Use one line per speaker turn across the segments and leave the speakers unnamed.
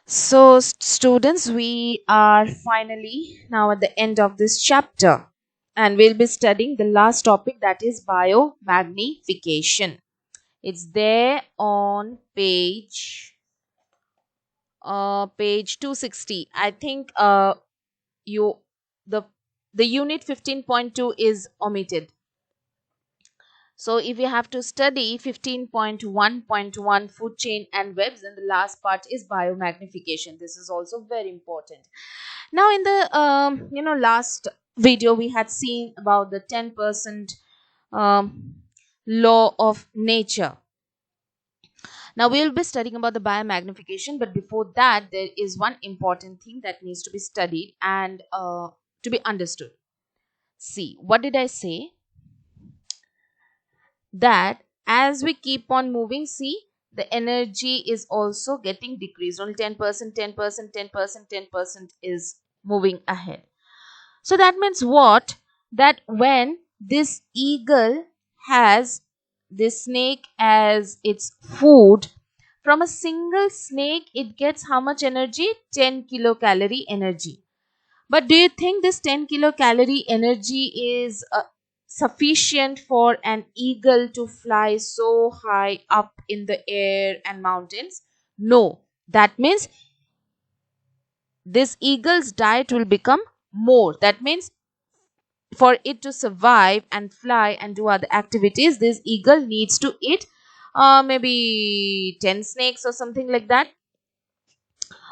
So, students, we are finally now at the end of this chapter, and we'll be studying the last topic, that is biomagnification. It's there on page 260. I think you the the unit 15.2 is omitted. So if you have to study 15.1.1 food chain and webs, then the last part is biomagnification. This is also very important. Now in the last video we had seen about the 10% um, law of nature. Now we will be studying about the biomagnification, but before that there is one important thing that needs to be studied and to be understood. See, what did I say? That as we keep on moving, see, the energy is also getting decreased. Only 10%, 10%, 10%, 10% is moving ahead. So that means what? That when this eagle has this snake as its food, from a single snake it gets how much energy? 10 kilocalorie energy. But do you think this 10 kilocalorie energy is sufficient for an eagle to fly so high up in the air and mountains? No. That means this eagle's diet will become more. That means for it to survive and fly and do other activities, this eagle needs to eat maybe 10 snakes or something like that.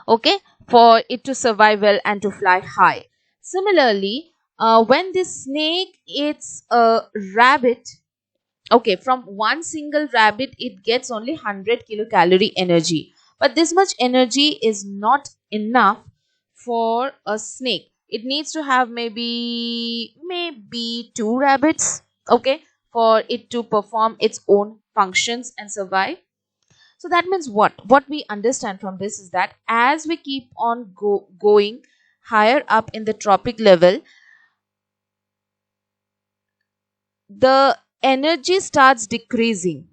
Okay, for it to survive well and to fly high. Similarly, when this snake eats a rabbit, okay, from one single rabbit it gets only 100 kilocalorie energy, but this much energy is not enough for a snake. It needs to have maybe two rabbits, okay, for it to perform its own functions and survive. So that means what we understand from this is that as we keep on going higher up in the tropic level, the energy starts decreasing.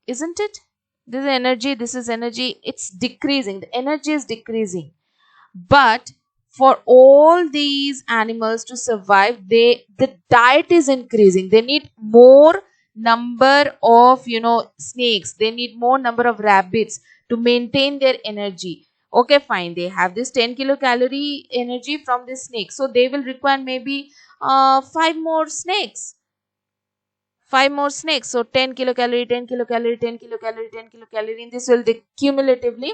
Isn't it? This is energy, it's decreasing. The energy is decreasing. But for all these animals to survive, the diet is increasing. They need more number of snakes, they need more number of rabbits to maintain their energy. Okay, fine, they have this 10 kilocalorie energy from this snake, so they will require maybe five more snakes. Five more snakes, so 10 kilocalorie, 10 kilocalorie, 10 kilocalorie, 10 kilocalorie. In this will they cumulatively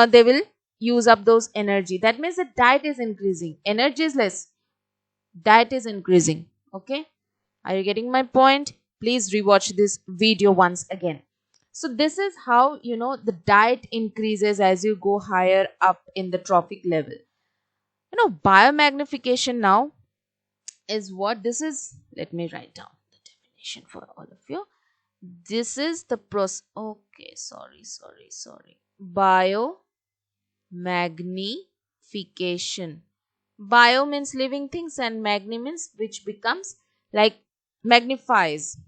they will use up those energy. That means the diet is increasing, energy is less, diet is increasing. Okay, are you getting my point? Please rewatch this video once again. So this is how the diet increases as you go higher up in the trophic level. Biomagnification now is what this is. Let me write down the definition for all of you. This is the process. Okay, sorry. Biomagnification. Bio means living things and magni means which becomes like magnifies.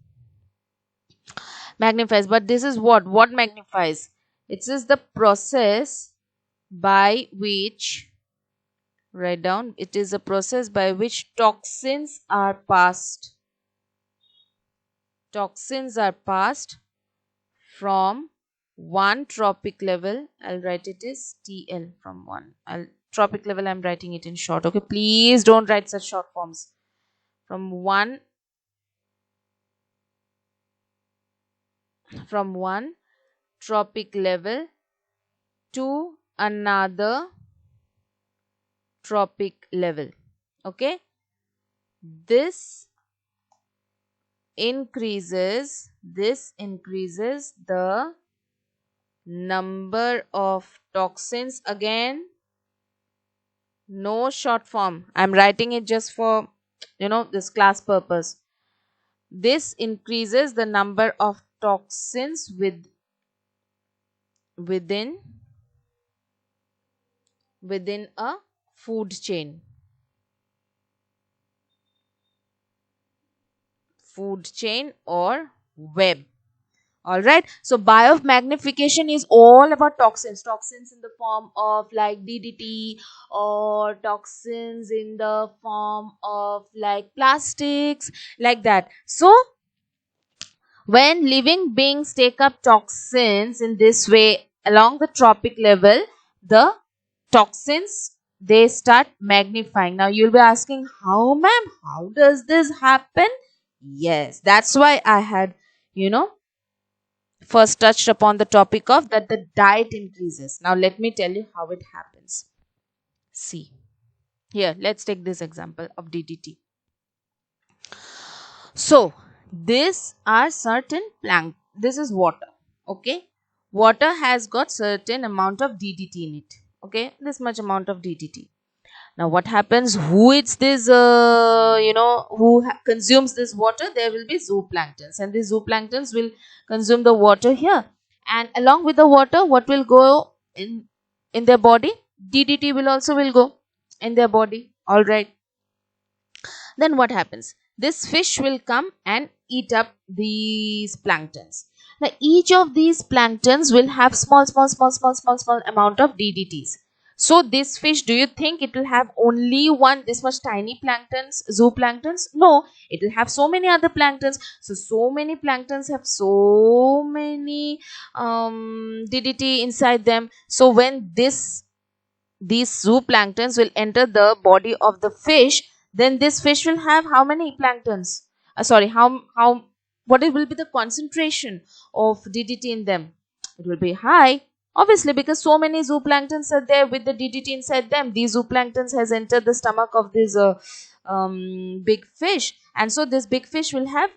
Magnifies. But this is what magnifies? It is the process by which, write down, it is a process by which toxins are passed. Toxins are passed from one tropic level. I'll write it is TL from one. Tropic level, I'm writing it in short. Okay, please don't write such short forms. From one tropic level to another tropic level. Okay, this increases the number of toxins. Again, no short form, I'm writing it just for this class purpose. This increases the number of toxins within a food chain. Food chain or web. All right. So biomagnification is all about toxins. Toxins in the form of like DDT, or toxins in the form of like plastics, like that. So when living beings take up toxins in this way along the tropic level, the toxins, they start magnifying. Now you'll be asking, how, ma'am? How does this happen? Yes, that's why I had, you know, first touched upon the topic of that the diet increases. Now let me tell you how it happens. See, here, let's take this example of DDT. So these are certain plant. This is water. Okay, water has got certain amount of DDT in it. Okay, this much amount of DDT. Now what happens? Who eats this? Consumes this water? There will be zooplanktons, and these zooplanktons will consume the water here. And along with the water, what will go in their body? DDT will also will go in their body. All right. Then what happens? This fish will come and eat up these planktons. Now each of these planktons will have small amount of DDTs. So this fish, do you think it will have only one this much tiny planktons, zooplanktons? No, it will have so many other planktons. So many planktons have so many DDT inside them. So when these zooplanktons will enter the body of the fish, then this fish will have how many planktons? How what it will be the concentration of DDT in them? It will be high, obviously, because so many zooplanktons are there with the DDT inside them. These zooplanktons has entered the stomach of this big fish, and so this big fish will have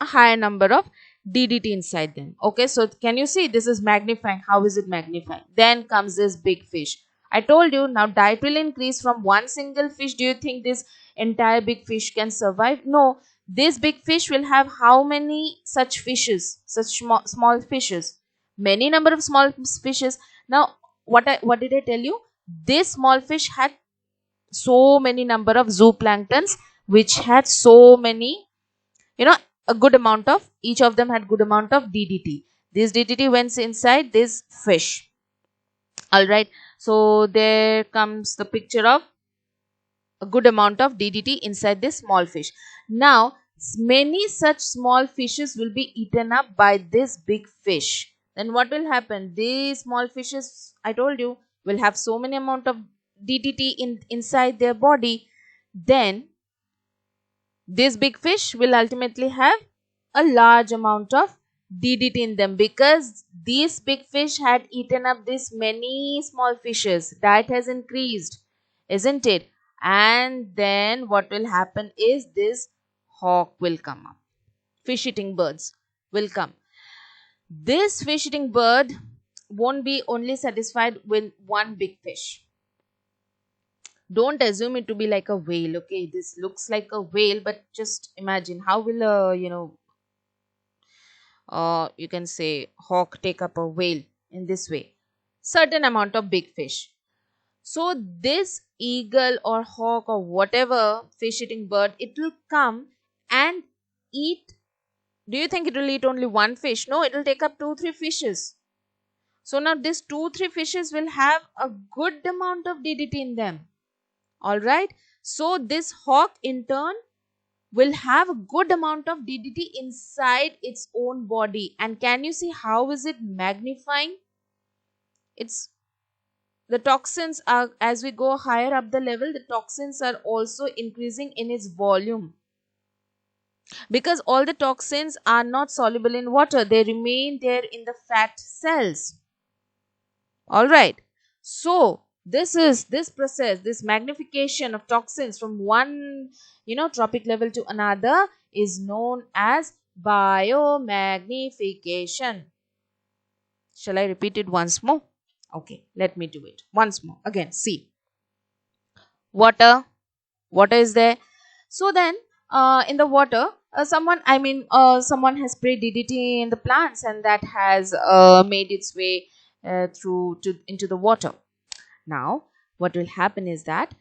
a higher number of DDT inside them. Okay, so can you see this is magnifying? How is it magnifying? Then comes this big fish. I told you, now diet will increase from one single fish. Do you think this entire big fish can survive? No. This big fish will have how many such fishes, such small fishes? Many number of small fishes. Now, what did I tell you? This small fish had so many number of zooplanktons, which had so many, a good amount of, each of them had good amount of DDT. This DDT went inside this fish. All right. So there comes the picture of a good amount of DDT inside this small fish. Now, many such small fishes will be eaten up by this big fish. Then what will happen? These small fishes, I told you, will have so many amount of DDT inside their body. Then this big fish will ultimately have a large amount of DDT in them, because these big fish had eaten up this many small fishes. Diet has increased, isn't it? And then what will happen is this hawk will come up. Fish eating birds will come. This fish eating bird won't be only satisfied with one big fish. Don't assume it to be like a whale. Okay, this looks like a whale, but just imagine how will you can say hawk take up a whale in this way? Certain amount of big fish. So this eagle or hawk or whatever fish eating bird, it will come and eat. Do you think it will eat only one fish? No, it will take up 2-3 fishes. So now these 2-3 fishes will have a good amount of DDT in them. All right. So this hawk in turn will have a good amount of DDT inside its own body. And can you see how is it magnifying? It's the toxins are, as we go higher up the level, the toxins are also increasing in its volume, because all the toxins are not soluble in water. They remain there in the fat cells. All right. So this process, this magnification of toxins from one tropic level to another is known as biomagnification. Shall I repeat it once more? Okay, let me do it once more. Again, see, water is there. So then in the water, someone has sprayed DDT in the plants, and that has made its way into the water. Now what will happen is that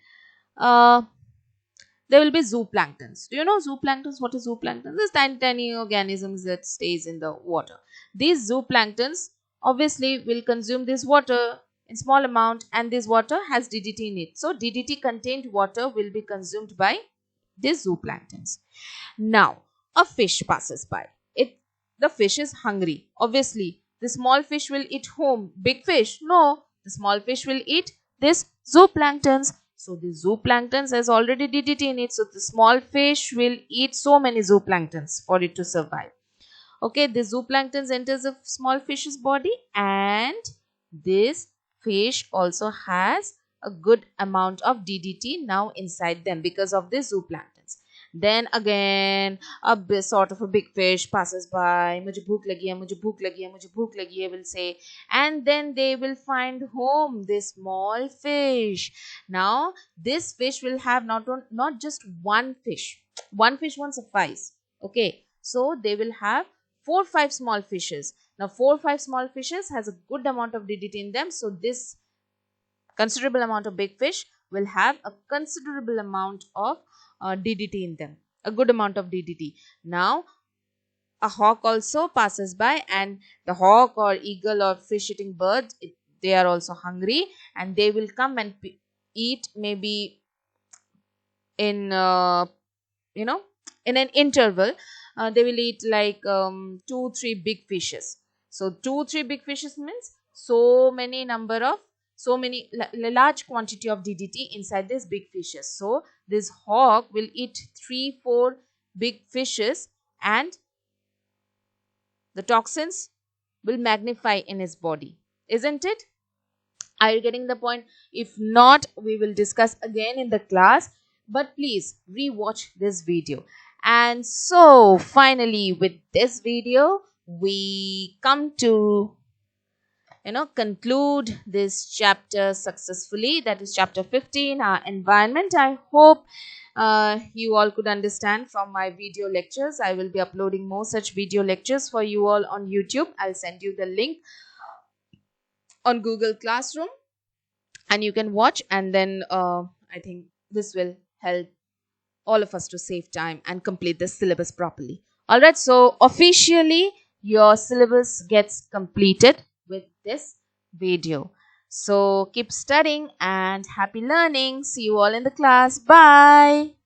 there will be zooplanktons. Do you know zooplanktons? What is zooplankton? These tiny, tiny organisms that stays in the water. These zooplanktons obviously will consume this water in small amount, and this water has DDT in it. So DDT contained water will be consumed by these zooplanktons. Now, a fish passes by. The fish is hungry. Obviously, the small fish will eat whom? Big fish? No, the small fish will eat this zooplanktons. So the zooplankton has already DDT in it. So the small fish will eat so many zooplanktons for it to survive. Okay, the zooplankton enters a small fish's body, and this fish also has a good amount of DDT now inside them because of the zooplankton. Then again sort of a big fish passes by. Mujhe bhook lagi hai, mujhe bhook lagi hai, mujhe bhook lagi hai, will say, and then they will find home this small fish. Now this fish will have not just one fish. One fish won't suffice. Okay, so they will have 4-5 small fishes. Now 4-5 small fishes has a good amount of DDT in them. So this considerable amount of big fish will have a considerable amount of DDT in them. A good amount of DDT. Now a hawk also passes by, and the hawk or eagle or fish eating bird, they are also hungry, and they will come and eat maybe in in an interval. They will eat like 2-3 big fishes. So 2-3 big fishes means so many large quantity of DDT inside these big fishes. So this hawk will eat 3-4 big fishes, and the toxins will magnify in his body. Isn't it? Are you getting the point? If not, we will discuss again in the class. But please rewatch this video. And so finally, with this video, we come to conclude this chapter successfully. That is chapter 15, our environment. I hope you all could understand from my video lectures. I will be uploading more such video lectures for you all on YouTube. I'll send you the link on Google Classroom, and you can watch, and then I think this will help all of us to save time and complete the syllabus properly. All right, so officially your syllabus gets completed with this video. So keep studying and happy learning. See you all in the class. Bye.